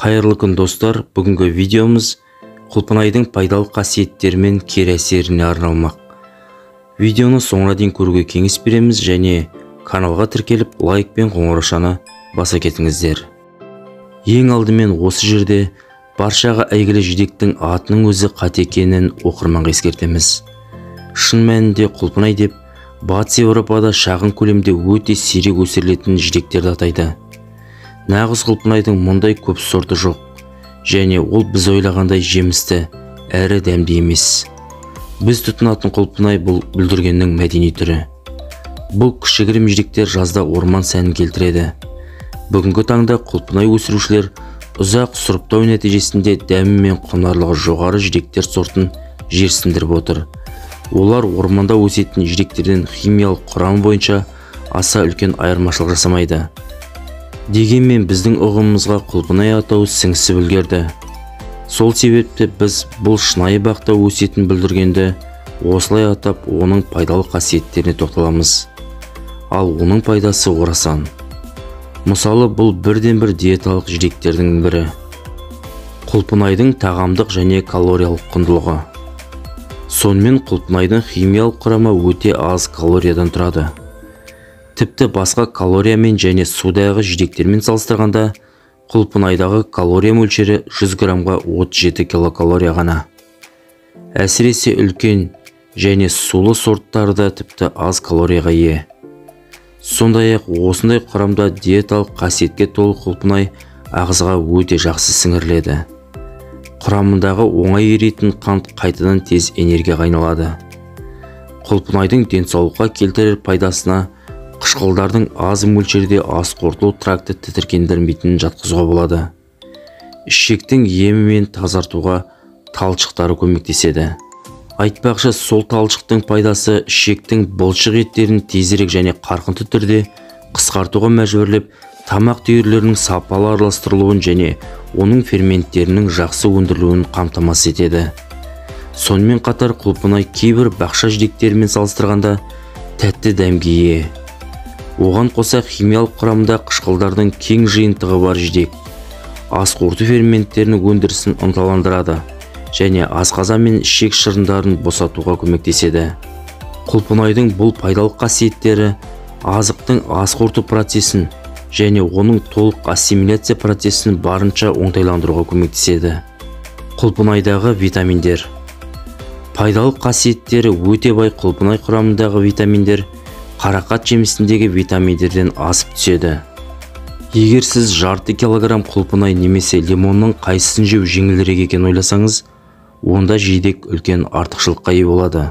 Қайырлы күн достар, бүгінгі видеомыз құлпынайдың пайдалы қасиеттері мен кері әсеріне арналмақ. Видеоны соңына дейін көруге кеңес береміз және каналға тіркеліп лайк пен қоңыраушаны баса кетіңіздер. Ең алдымен осы жерде баршаға әйгілі жидектің атының өзі қате екенін оқырманға ескертеміз. Шын мәнінде құлпынай деп Батыс Еуропада шағын көлемде өте сирек өсірілетін жидектерді атайды. Нағыз құлпынайдың мұндай көп сорты жоқ, және ол біз ойлағандай жемісті, әрі дәмді емес. Біз тұтынатын құлпынай бұл бүлдіргеннің мәдени түрі. Бұл кішігірім жидектер жазда орман сәнін келтіреді. Бүгінгі таңда құлпынай өсірушілер ұзақ сұрыптау нәтижесінде дәмі мен құнарлығы жоғары жидектер сортын жерсіндіріп отыр. Олар орманда өсетін жидектерден химиялық құрамы бойынша аса үлкен айырмашылық жасамайды. Дегенмен біздің ұғымымызға құлпынай атауы сіңісіп үлгерді. Сол себепті біз бұл шынайы бақта өсетін бүлдіргенді осылай атап, оның пайдалы қасиеттеріне тоқталамыз. Ал оның пайдасы орасан. Мысалы, бұл бірден-бір диеталық жидектердің бірі. Құлпынайдың тағамдық және калориялық құндылығы. Сонымен құлпынайдың химиялық құрамы өте аз калориядан тұрады. Тіпті басқа калориямен және судағы жидектермен салыстырғанда құлпынайдағы калория мөлшері 100 граммға 37 килокалория ғана. Әсіресе үлкен және сулы сорттарда тіпті аз калорияға ие. Сондай-ақ осындай құрамда диеталық қасиетке толы құлпынай ағзаға өте жақсы сіңіріледі. Құрамындағы оңай еритін қант қайтадан тез энергияға айналады. Құлпынайдың денсаулыққа келтірер пайдасына қышқылдардың аз мөлшерде ас қорыту тракты тітіркендірмейтінін жатқызуға болады. Ішектің емі мен тазартуға талшықтары көмектеседі. Айтпақшы, сол талшықтың пайдасы ішектің бұлшық еттерін тезірек және қарқынды түрде қысқартуға мәжбүрлеп, тамақ түйірлерінің сапалы араластырылуын және оның ферменттерінің жақсы өндірілуін қамтамасыз етеді. Сонымен қатар құлпынай кейбір бақша жидектерімен салыстырғанда тәтті дәмге ие. Оған қоса химиялық құрамында қышқылдардың кең жиынтығы бар жидек. Ас қорыту ферменттерінің өндірісін ынталандырады және асқазан мен ішек шырындарын босатуға көмектеседі. Құлпынайдың бұл пайдалы қасиеттері азықтың ас қорыту процесін және оның толық ассимиляция процесін барынша оңтайландыруға көмектеседі. Құлпынайдағы витаминдер. Пайдалы қасиеттері өте бай құлпынай құрамындағы витаминдер қарақат жемісіндегі витаминдерден асып түседі. Егер сіз жарты килограмм құлпынай немесе лимонның қайсысын жеу жеңілірек екенін ойласаңыз, онда жидек үлкен артықшылыққа ие болады.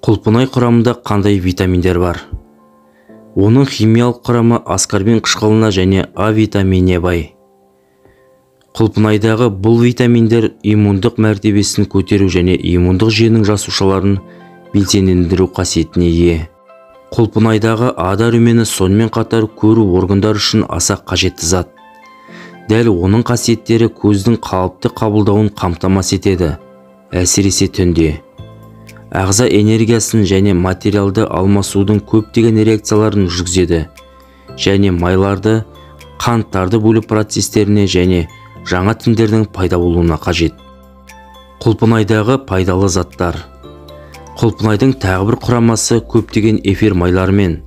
Құлпынай құрамында қандай витаминдер бар? Оның химиялық құрамы аскорбин қышқылына және А витаминіне бай. Құлпынайдағы бұл витаминдер иммундық мәртебесін көтеру және иммундық жүйенің жасушаларын белсендендіру қасиетіне ие. Құлпынайдағы А дәрумені сонымен қатар көру органдары үшін аса қажетті зат. Дәл оның қасиеттері көздің қалыпты қабылдауын қамтамасыз етеді, әсіресе түнде. Ағза энергиясын және материалды алмасудың көптеген реакцияларын жүргізеді және майларды, қанттарды бөлу процестеріне және жаңа тіндердің пайда болуына қажет. Құлпынайдағы пайдалы заттар. Құлпынайдың тағы бір құрамасы көптеген эфир майларымен,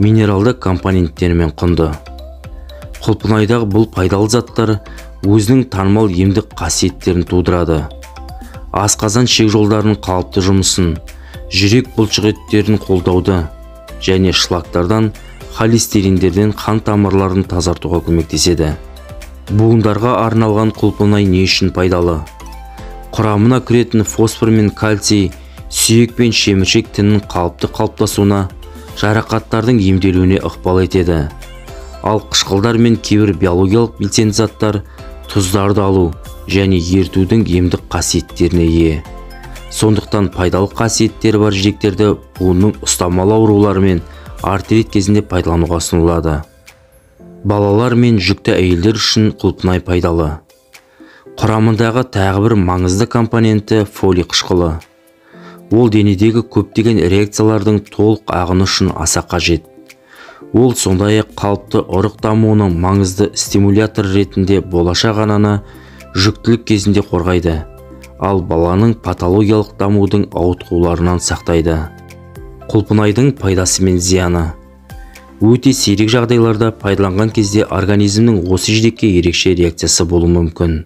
минералды компоненттерімен құнды. Құлпынайдағы бұл пайдалы заттар өзінің танымал емдік қасиеттерін тудырады. Асқазан шек жолдарының қалыпты жұмысын, жүрек бұлшықеттерін қолдауды және шлактардан, холестериндерден қан тамырларын тазартуға көмектеседі. Буындарға арналған құлпынай не үшін пайдалы? Құрамына кіретін фосфор мен кальций сүйек пен шеміршек тінінің қалыпты қалыптасуына, жарақаттардың емделуіне ықпал етеді. Ал қышқылдар мен кейбір биологиялық белсенді заттар тұздарды алу және ертудің емдік қасиеттеріне ие. Сондықтан пайдалы қасиеттері бар жидектерді буынның ұстамалы аурулары мен артрит кезінде пайдалануға ұсынылады. Балалар мен жүкті әйелдер үшін құлпынай пайдалы. Құрамындағы тағы бір маңызды компоненті фолий қышқылы. Ол денедегі көптеген реакциялардың толық ағыны үшін аса қажет. Ол сондай-ақ қалыпты ұрық дамуының маңызды стимулятор ретінде болашақ ананы жүктілік кезінде қорғайды, ал баланың патологиялық дамудың ауытқуларынан сақтайды. Құлпынайдың пайдасы мен зияны. Өте сирек жағдайларда пайдаланған кезде организмнің осы жидекке ерекше реакциясы болуы мүмкін.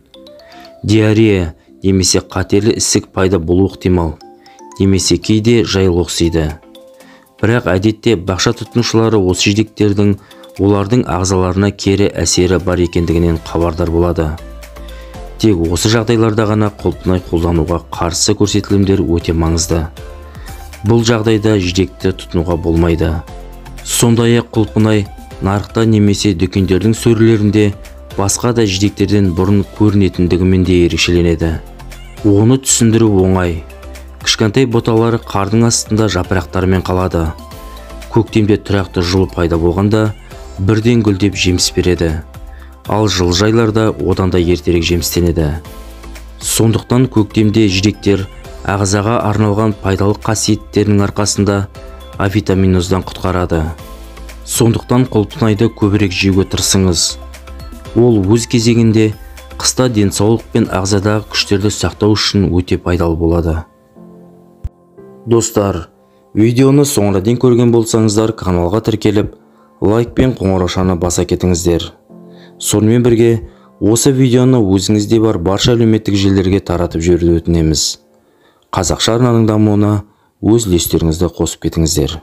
Диарея немесе қатерлі ісік пайда болуы ықтимал, немесе кейде жайлы оқсиды. Бірақ әдетте бақша тұтынушылары осы жидектердің олардың ағзаларына кері әсері бар екендігінен хабардар болады. Тек осы жағдайларда ғана құлпынай қолдануға қарсы көрсетілімдер өте маңызды. Бұл жағдайда жидекті тұтынуға болмайды. Сондай-ақ құлпынай нарықта немесе дүкендердің сөрелерінде басқа да жидектерден бұрын көрінетіндігімен де ерекшеленеді. Оны түсіндіру оңай. Кішкентай боталары қардың астында жапырақтарымен қалады. Көктемде тұрақты жылу пайда болғанда бірден гүлдеп жеміс береді. Ал жылыжайларда одан да ертерек жемістенеді. Сондықтан көктемде жидектер ағзаға арналған пайдалы қасиеттерінің арқасында авитаминоздан құтқарады. Сондықтан құлпынайды көбірек жеуге тырысыңыз. Ол өз кезегінде қыста денсаулық пен ағзадағы күштерді сақтау үшін өте пайдалы болады. Достар, видеоны соңына дейін көрген болсаңыздар, каналға тіркеліп, лайк пен қоңыраушаны баса кетіңіздер. Сонымен бірге, осы видеоны өзіңізде бар барша әлеуметтік желілерге таратып жіберуді өтінеміз. Қазақша арнаның дамуына өз үлестеріңізді қосып кетіңіздер.